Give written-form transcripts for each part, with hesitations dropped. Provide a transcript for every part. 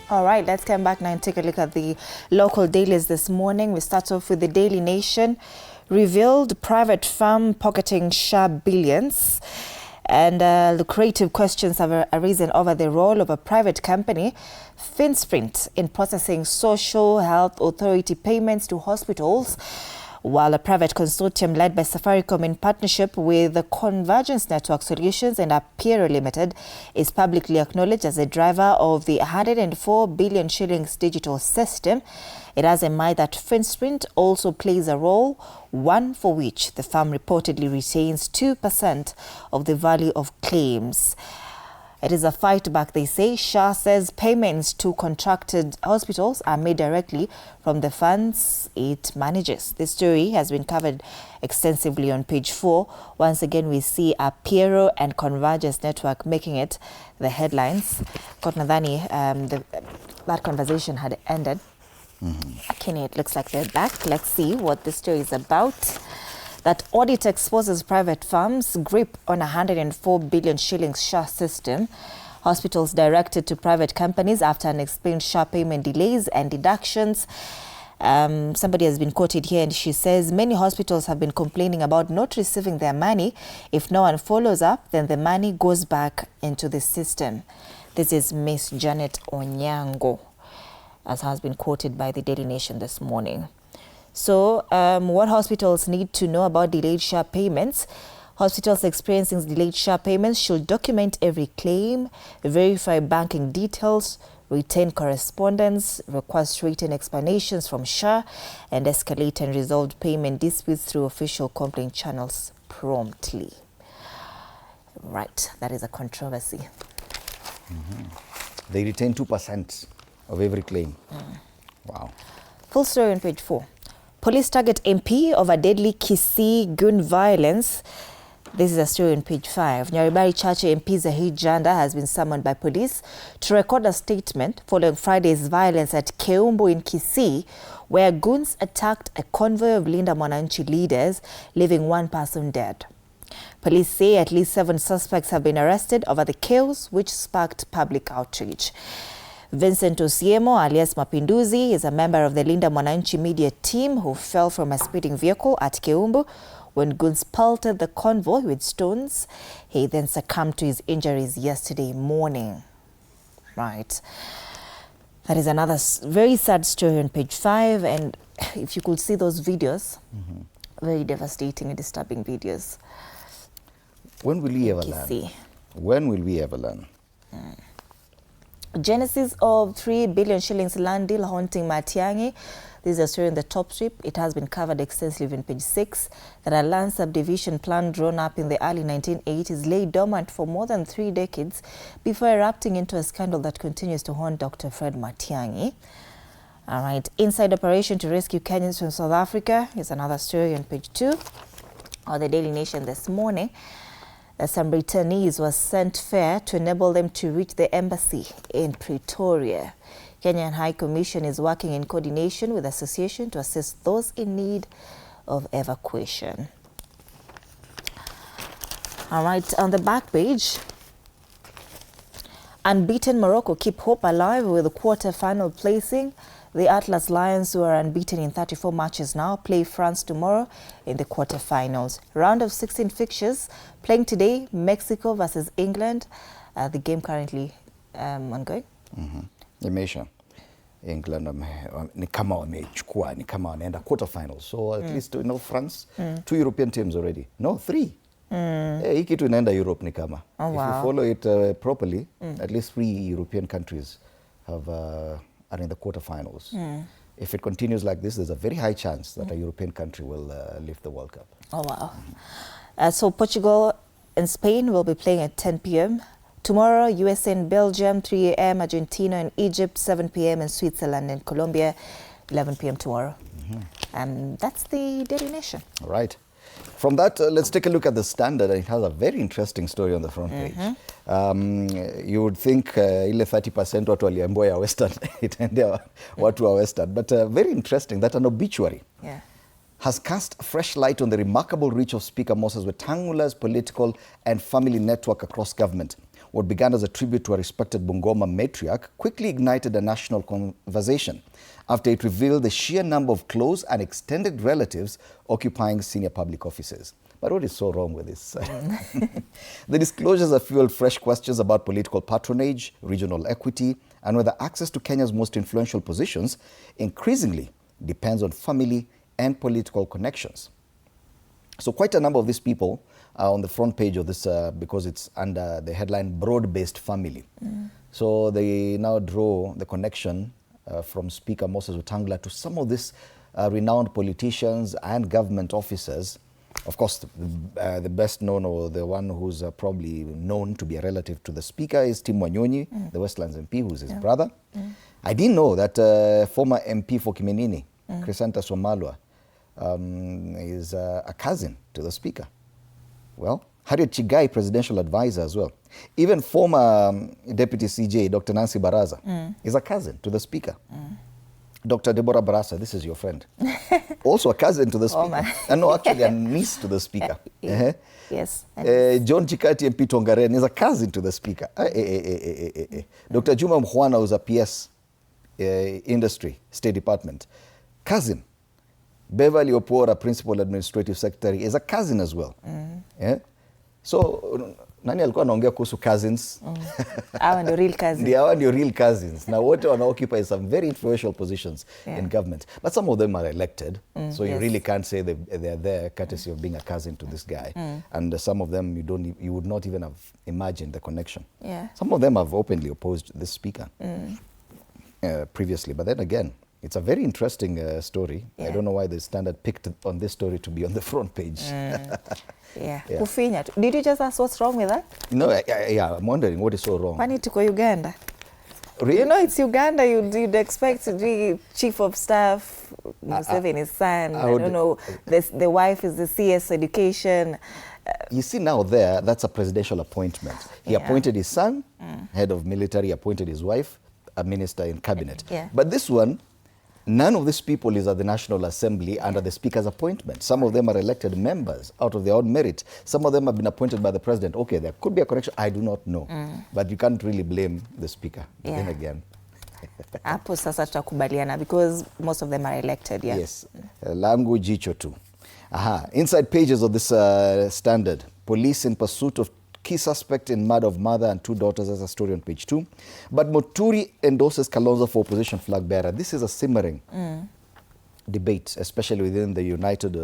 All right, let's come back now and take a look at the local dailies this morning. We start off with the Daily Nation. Revealed private firm pocketing SHA billions. And lucrative questions have arisen over the role of a private company, FinSprint, in processing social health authority payments to hospitals, while a private consortium led by Safaricom in partnership with the Convergence Network Solutions and Kero Limited is publicly acknowledged as a driver of the 104 billion shillings digital system. It has in mind that FinSprint also plays a role, one for which the firm reportedly retains 2% of the value of claims. It is a fight back, they say. SHA says payments to contracted hospitals are made directly from the funds it manages. This story has been covered extensively on page 4. Once again, we see a Kero and Convergence Network making it the headlines. Nadhani, that conversation had ended. Okay, it looks like they're back. Let's see what the story is about. That audit exposes private firms' grip on 104 billion shillings SHA system. Hospitals directed to private companies after unexplained SHA payment delays and deductions. Somebody has been quoted here and she says, many hospitals have been complaining about not receiving their money. If no one follows up, then the money goes back into the system. This is Miss Janet Onyango, as has been quoted by the Daily Nation this morning. So what hospitals need to know about delayed SHA payments? Hospitals experiencing delayed SHA payments should document every claim, verify banking details, retain correspondence, request written explanations from SHA, and escalate and resolve payment disputes through official complaint channels promptly. Right, that is a controversy. They retain 2% of every claim. Wow. Full story on page 4. Police target MP over deadly Kisii gun violence. This is a story on page 5. Nyaribari Chache MP Zahid Janda has been summoned by police to record a statement following Friday's violence at Keumbu in Kisii, where goons attacked a convoy of Linda Mwananchi leaders, leaving one person dead. Police say at least 7 suspects have been arrested over the chaos, which sparked public outrage. Vincent Osiemo, alias Mapinduzi, is a member of the Linda Mwananchi media team who fell from a speeding vehicle at Keumbu when goons pelted the convoy with stones. He then succumbed to his injuries yesterday morning. Right. That is another very sad story on page 5. And if you could see those videos, very devastating and disturbing videos. When will we ever learn? When will we ever learn? Genesis of 3 billion shillings land deal haunting Matiang'i. This is a story in the top strip. It has been covered extensively on page 6. That a land subdivision plan drawn up in the early 1980s lay dormant for more than 3 decades before erupting into a scandal that continues to haunt Dr. Fred Matiang'i. All right, inside operation to rescue Kenyans from South Africa is another story on page 2 of the Daily Nation this morning. Some returnees were sent fare to enable them to reach the embassy in Pretoria. Kenyan High Commission is working in coordination with the association to assist those in need of evacuation. All right, on the back page, unbeaten Morocco keep hope alive with a quarter-final placing. The Atlas Lions, who are unbeaten in 34 matches now, play France tomorrow in the quarterfinals. Round of 16 fixtures playing today, Mexico versus England. The game currently ongoing. Imeisha. England ni kama wamechukua, ni kama wanaenda quarterfinals. So at least France, 2 European teams already. No, 3. Hii kitu inaenda Europe ni kama. Oh, wow. If you follow it properly, at least 3 European countries have are in the quarterfinals. If it continues like this, there's a very high chance that a European country will lift the World Cup. Oh, wow. So Portugal and Spain will be playing at 10 p.m. Tomorrow, USA and Belgium, 3 a.m., Argentina and Egypt, 7 p.m., and Switzerland and Colombia, 11 p.m. tomorrow. And that's the Daily Nation. All right. From that, let's take a look at the Standard. It has a very interesting story on the front page. You would think ile 30% watu waliambiwa ya Western, itaendea watu wa Western. But very interesting that an obituary has cast fresh light on the remarkable reach of Speaker Moses Wetangula's political and family network across government. what began as a tribute to a respected Bungoma matriarch, quickly ignited a national conversation after it revealed the sheer number of close and extended relatives occupying senior public offices. But what is so wrong with this? The disclosures have fueled fresh questions about political patronage, regional equity, and whether access to Kenya's most influential positions increasingly depends on family and political connections. So quite a number of these people are on the front page of this because it's under the headline broad-based family. So they now draw the connection from Speaker Moses Wetangula to some of these renowned politicians and government officers. Of course, the best known, or the one who's probably known to be a relative to the Speaker, is Tim Wanyonyi, the Westlands MP, who's his brother. I didn't know that former MP for Kiminini, Crescenta Somalwa, is a cousin to the Speaker. Well, Harriet Chigai, presidential advisor as well. Even former Deputy CJ, Dr. Nancy Baraza, is a cousin to the Speaker. Dr. Deborah Barasa, this is your friend. Also a cousin to the Speaker. No, actually a niece to the Speaker. Yes. John Chikati MP Tongaren is a cousin to the Speaker. Dr. Juma Mkhwana, who's a PS industry, State Department. Cousin. Beverly Opora, Principal Administrative Secretary, is a cousin as well. So, nani alikuwa anaongea kuhusu cousins? Hawa ndio real cousins. Hawa ndio real cousins. Now, wote wanaoccupy some very influential positions in government. But some of them are elected, so you really can't say they're there courtesy of being a cousin to this guy. And some of them, you would not even have imagined the connection. Some of them have openly opposed this Speaker previously. But then again, it's a very interesting story. I don't know why the Standard picked on this story to be on the front page. Kufinya. Did you just ask what's wrong with that? No, I'm wondering what is so wrong. Kwani tuko Uganda? Really? You know, it's Uganda. You'd expect the chief of staff, Museveni's son. I don't know. The wife is the CS education. You see now that's a presidential appointment. He appointed his son, head of military, appointed his wife, a minister in cabinet. But this one, none of these people is at the National Assembly under the Speaker's appointment. Some of them are elected members out of their own merit. Some of them have been appointed by the President. Okay, there could be a connection. I do not know. But you can't really blame the Speaker. Then again. Hapo sasa tutakubaliana because most of them are elected. Yes. Langu jicho tu. Inside pages of this Standard. Police in pursuit of key suspect in murder of mother and two daughters, as a story on page 2. But Muturi endorses Kalonzo for opposition flag bearer. This is a simmering debate, especially within the United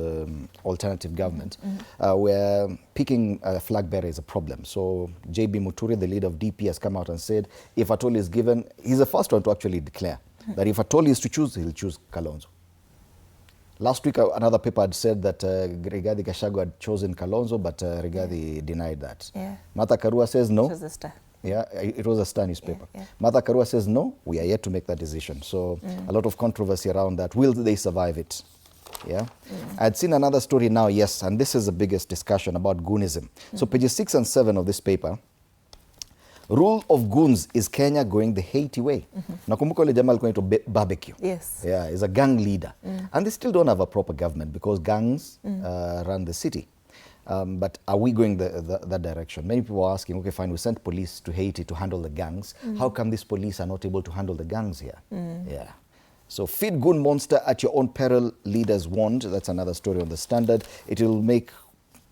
Alternative Government, where picking a flag bearer is a problem. So JB Muturi, the leader of DP, has come out and said if Atoli is given, he's the first one to actually declare that if Atoli is to choose, he'll choose Kalonzo. Last week, another paper had said that Rigathi Gachagua had chosen Kalonzo, but Rigathi denied that. Martha Karua says no. It was a Star. It was a Star newspaper. Martha Karua says no, we are yet to make that decision. So a lot of controversy around that. Will they survive it? I'd seen another story now, yes, and this is the biggest discussion about goonism. So pages 6 and 7 of this paper. Rule of goons, is Kenya going the Haiti way? Nakumbuka ule jamaa alikuwa anaitwa Barbecue. Yes. He's a gang leader. And they still don't have a proper government because gangs run the city. But are we going that direction? Many people are asking, okay, fine, we sent police to Haiti to handle the gangs. How come these police are not able to handle the gangs here? So feed goon monster at your own peril, leaders warned. That's another story on the Standard. It will make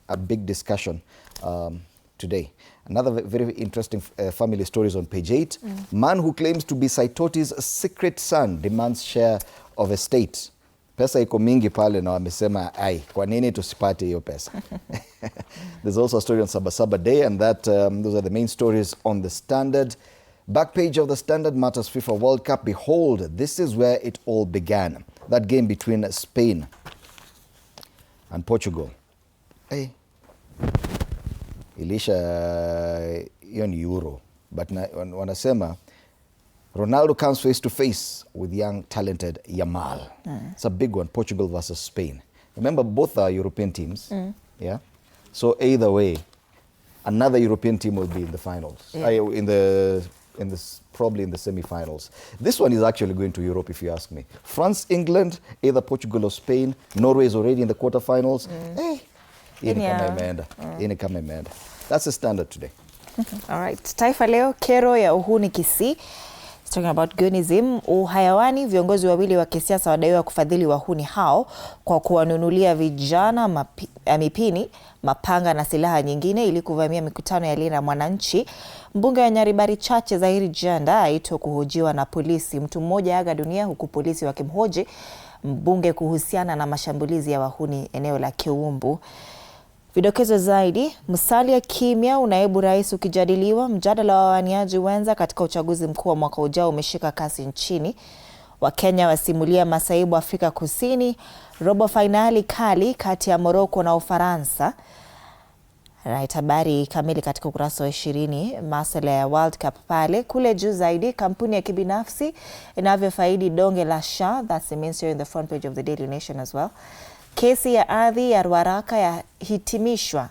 a big discussion today. Another very interesting family stories on page 8. Man who claims to be Saitoti's secret son demands share of estate. Pesa iko mingi pale na wamesema ai, kwa nini tusipate hiyo pesa? There's also a story on Sabasaba Day, and those are the main stories on the Standard. Back page of the Standard, matters FIFA World Cup. Behold, this is where it all began. That game between Spain and Portugal. Hey. Ilisha hiyo ni Euro, but wanasema Ronaldo comes face to face with young talented Yamal. It's a big one, Portugal versus Spain. Remember, both are European teams. So either way, another European team will be in the finals. Probably in the semi-finals. This one is actually going to Europe, if you ask me. France, England, either Portugal or Spain. Norway is already in the quarterfinals. Hey. That's the Standard today. All right. Taifa Leo, Kero ya Uhuni Kisii. Talking about Gunism, uhayawani, viongozi wawili wa kisiasa wadaiwa kufadhili wahuni hao kwa kuwanunulia vijana mipini, mapanga na silaha nyingine ili kuvamia mikutano ya Linda Mwananchi. Mbunge wa Nyaribari Chache Zahiri Janda aitwa kuhojiwa na polisi. Mtu mmoja aga dunia huku polisi wakimhoji mbunge kuhusiana na mashambulizi ya wahuni eneo la Kiumbu. Vidokezo zaidi, Musalia kimya, naibu rais ukijadiliwa, mjadala wa waniaji wenza katika uchaguzi mkuu wa mwaka ujao umeshika kasi nchini. Wakenya wasimulia masaibu Afrika Kusini, robo finali kali kati ya Morocco na Ufaransa. Na habari kamili katika ukurasa wa 20, masuala ya World Cup pale. Kule juu zaidi, kampuni ya kibinafsi inavyofaidi donge la SHA, that's the main story in the front page of the Daily Nation as well. Kesi ya ardhi ya Ruaraka yahitimishwa.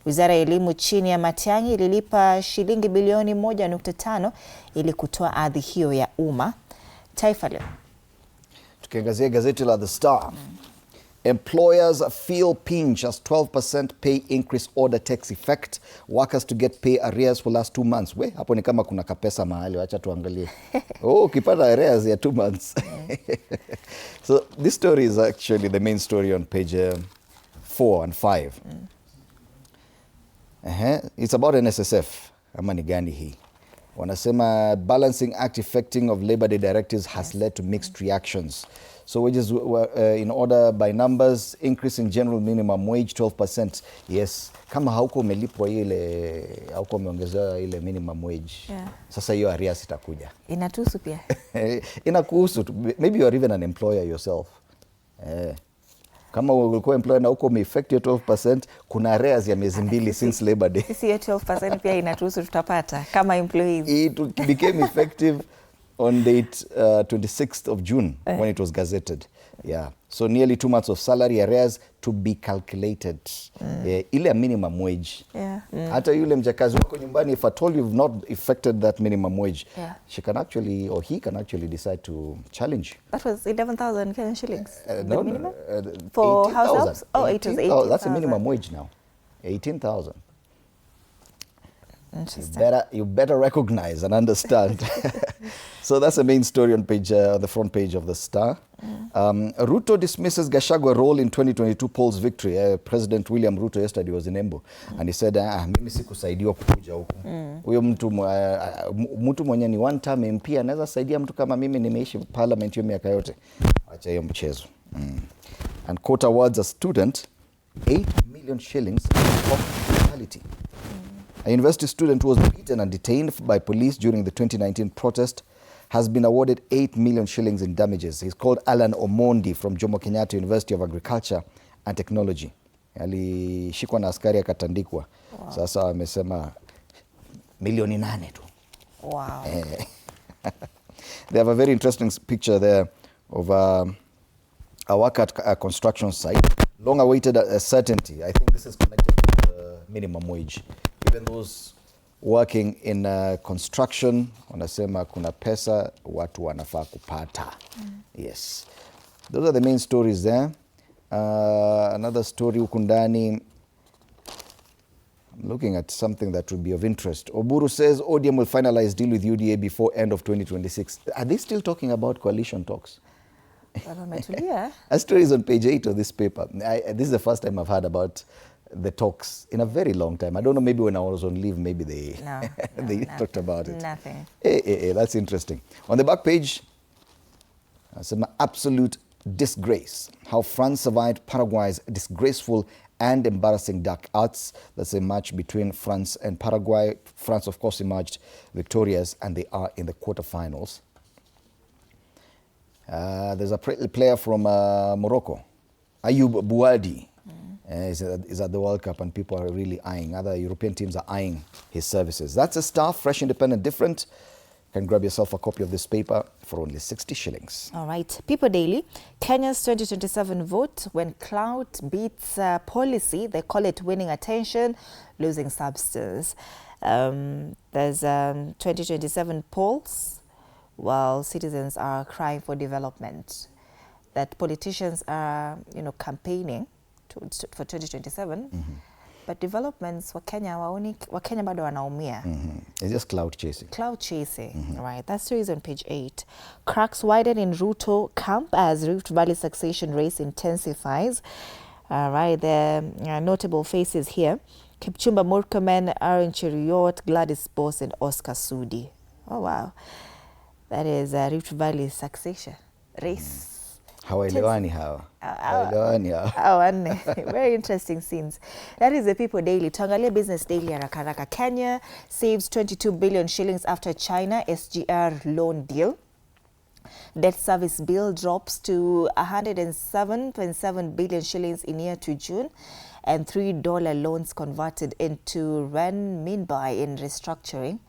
Wizara ya Elimu chini ya Matiang'i ililipa shilingi bilioni 1.5 ili kutoa ardhi hiyo ya umma. Taifa Leo, tukiangazia gazeti la The Star. Employers feel pinch as 12% pay increase order takes effect. Workers to get pay arrears for last 2 months. We, hapo ni kama kuna kapesa mahali, wacha tuangalie. Ukipata arrears ya 2 months. So this story is actually the main story on page 4 and 5. It's about NSSF. Ama ni gani hii? Wanasema balancing act effecting of Labor Day directives has led to mixed reactions. So wages were in order by numbers, increase in general minimum wage 12%. Yes, kama hauko umelipwa ile, hauko umeongezewa ile minimum wage. Yeah. Sasa hiyo arrears itakuja. Inatuhusu pia. Inakuhusu. Maybe you are even an employer yourself. Kama ulikuwa employer na uko umeeffect 12%, kuna arrears ya miezi 2 since Labor Day. Sisi 12% pia inatuhusu, tutapata kama employees. It became effective on date 26th of June when it was gazetted. Yeah. So nearly 2 months of salary arrears to be calculated. Ile minimum wage. Yeah. Hata yule mjakazi wako nyumbani, if at all you've not effected that minimum wage, she can actually, or he can actually decide to challenge. That was 11,000 Kenyan shillings. No, for households? Oh, it was 18,000. That's a minimum wage now. 18,000. You better recognize and understand. So that's the main story on page, the front page of the Star. Ruto dismisses Gachagua role in 2022 polls victory. President William Ruto yesterday was in Embu, and he said, mimi sikusaidiwa kukuja huku. Huyo mtu mwenye ni one term MP anaweza saidia mtu kama mimi nimeishi parliament hiyo miaka yote. Acha hiyo mchezo. And court awards a student 8 million shillings for brutality. A university student who was beaten and detained by police during the 2019 protest has been awarded 8 million shillings in damages. He's called Alan Omondi from Jomo Kenyatta University of Agriculture and Technology. Alishikwa na askari akatandikwa. Sasa amesema milioni 8 tu. Wow. They have a very interesting picture there of a worker at a construction site. Long awaited certainty. I think this is connected to the minimum wage. Even those working in construction, wanasema kuna pesa watu wanafaa kupata. Yes. Those are the main stories there. Another story huku ndani, I'm looking at something that would be of interest. Oburu says ODM will finalize deal with UDA before end of 2026. Are they still talking about coalition talks? A story is on page 8 of this paper. This is the first time I've heard about the talks in a very long time. I don't know, maybe when I was on leave, maybe they talked about it. Nothing. That's interesting. On the back page, some absolute disgrace. How France survived Paraguay's disgraceful and embarrassing dark arts. That's a match between France and Paraguay. France, of course, emerged victorious, and they are in the quarterfinals. There's a player from Morocco, Ayoub Bouadi. Is at the World Cup, and people are really eyeing, other European teams are eyeing his services. That's a Star, fresh, independent, different. You can grab yourself a copy of this paper for only 60 shillings. All right. People Daily, Kenya's 2027 vote, when clout beats policy, they call it winning attention, losing substance. There's 2027 polls, while citizens are crying for development, that politicians are, campaigning for 2027. But developments Wakenya bado wanaumia. It's just cloud chasing. Cloud chasing, right. That story is on page 8. Cracks widen in Ruto camp as Rift Valley succession race intensifies. Right, the notable faces here. Kipchumba Murkomen, Aaron Cheruiyot, Gladys Boss, and Oscar Sudi. Oh, wow. That is Rift Valley succession race. Hawaelewani hawa. Very interesting scenes. That is the People Daily. Tuangalie Business Daily haraka haraka. Kenya saves 22 billion shillings after China SGR loan deal. Debt service bill drops to 107.7 billion shillings in year to June, and $3 loans converted into renminbi in restructuring.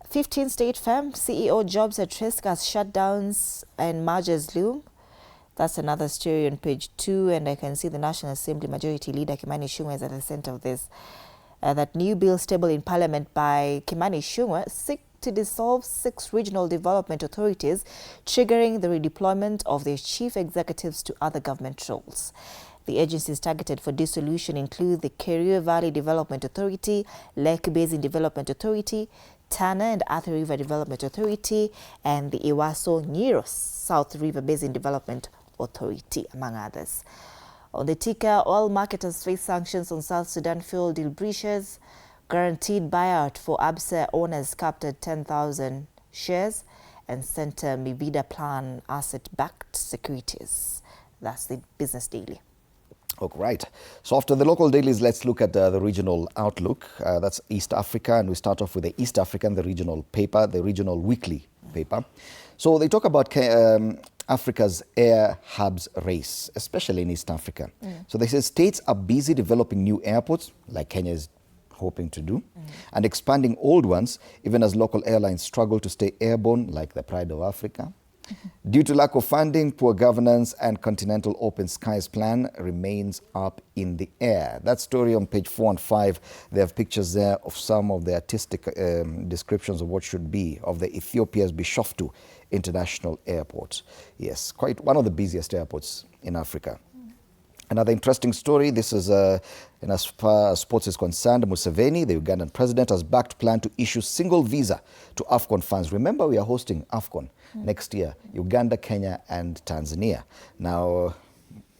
15 state firm CEO jobs at risk as shutdowns and mergers loom. That's another story on page 2, and I can see the National Assembly Majority Leader Kimani Ichung'wah is at the center of this. That new bill tabled in Parliament by Kimani Ichung'wah seek to dissolve 6 regional development authorities, triggering the redeployment of their chief executives to other government roles. The agencies targeted for dissolution include the Kero Valley Development Authority, Lake Basin Development Authority, Tana and Athi River Development Authority, and the Ewaso Nyiro South River Basin Development Authority, among others. On the ticker, oil marketers face sanctions on South Sudan fuel deal breaches. Guaranteed buyout for ABSA owners capped at 10,000 shares, and Center Mivida plan asset-backed securities. That's the Business Daily. Okay, right. So after the local dailies, let's look at the regional outlook. That's East Africa, and we start off with the East African, the regional paper, the regional weekly paper. So they talk about Africa's air hubs race, especially in East Africa. So they say states are busy developing new airports, like Kenya is hoping to do, and expanding old ones, even as local airlines struggle to stay airborne, like the Pride of Africa. Due to lack of funding, poor governance, and Continental Open Skies plan remains up in the air. That story on page 4 and 5, they have pictures there of some of the artistic descriptions of what should be of the Ethiopia's Bishoftu International Airport. Yes, quite one of the busiest airports in Africa. Another interesting story, this is, in as far as sports is concerned, Museveni, the Ugandan president, has backed plan to issue single visa to AFCON fans. Remember, we are hosting AFCON next year, Uganda, Kenya, and Tanzania. Now,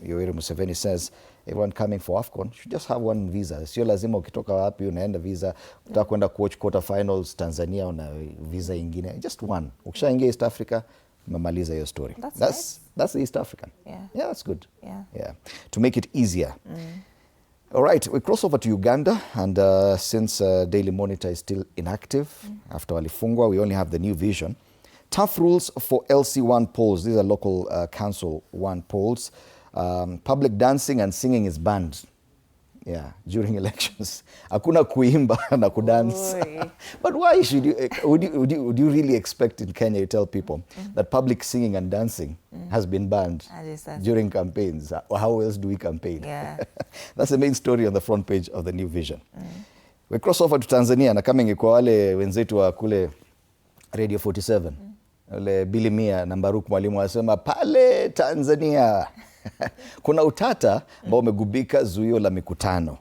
Yoweri Museveni says everyone coming for AFCON should just have one visa. Sio lazima ukitoka wapi unaenda visa, utaka kwenda coach quarter finals Tanzania una visa ingine. Just one. Ukishaingia East Africa, mamaliza your story. That's the East African. Yeah, that's good. Yeah. To make it easier. All right, we cross over to Uganda, and since Daily Monitor is still inactive after walifungwa, we only have the New Vision. Tough rules for LC1 polls. These are local council 1 polls. Public dancing and singing is banned. Yeah, during elections. Hakuna kuimba na kudance. But why should you, would you really expect in Kenya, you tell people that public singing and dancing has been banned during campaigns? How else do we campaign? That's the main story on the front page of the New Vision. We cross over to Tanzania, na kama ingekuwa wale wenzetu wa kule Radio 47. Ule Billy Mia na Mbaruk Mwalimu wasema pale Tanzania kuna utata ambao umegubika zuio la mikutano.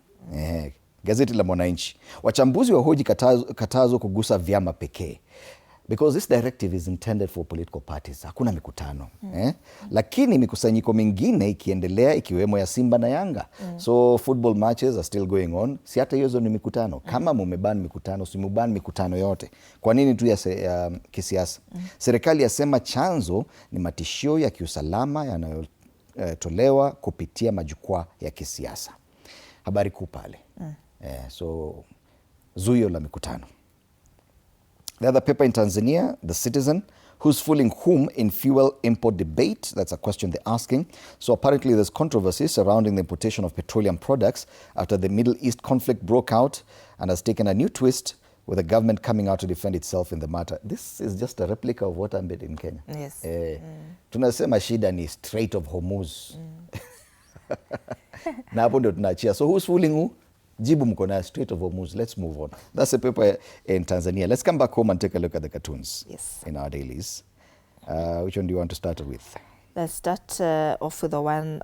Gazeti la Mwananchi. Wachambuzi wahoji katazo kugusa vyama pekee. Because this directive is intended for political parties. Hakuna mikutano. Lakini mikusanyiko mingine ikiendelea ikiwemo ya Simba na Yanga. So football matches are still going on. Si hata hizo ni mikutano. Kama mumeban mikutano, si muban mikutano yote. Kwa nini tu ya kisiasa? Serikali yasema chanzo ni matishio ya kiusalama yanayotolewa kupitia majukwaa ya kisiasa. Habari kuu pale. So zuio la mikutano. The other paper in Tanzania, The Citizen, who's fooling whom in fuel import debate? That's a question they're asking. So apparently there's controversy surrounding the importation of petroleum products after the Middle East conflict broke out and has taken a new twist, with the government coming out to defend itself in the matter. This is just a replica of what happened in Kenya. Yes. Tunasema shida ni Strait of Hormuz. Na hapo ndio tunaachia. So who's fooling who? Jibu mkona Strait of Hormuz. Let's move on. That's the paper in Tanzania. Let's come back home and take a look at the cartoons in our dailies. Which one do you want to start with? Let's start off with the one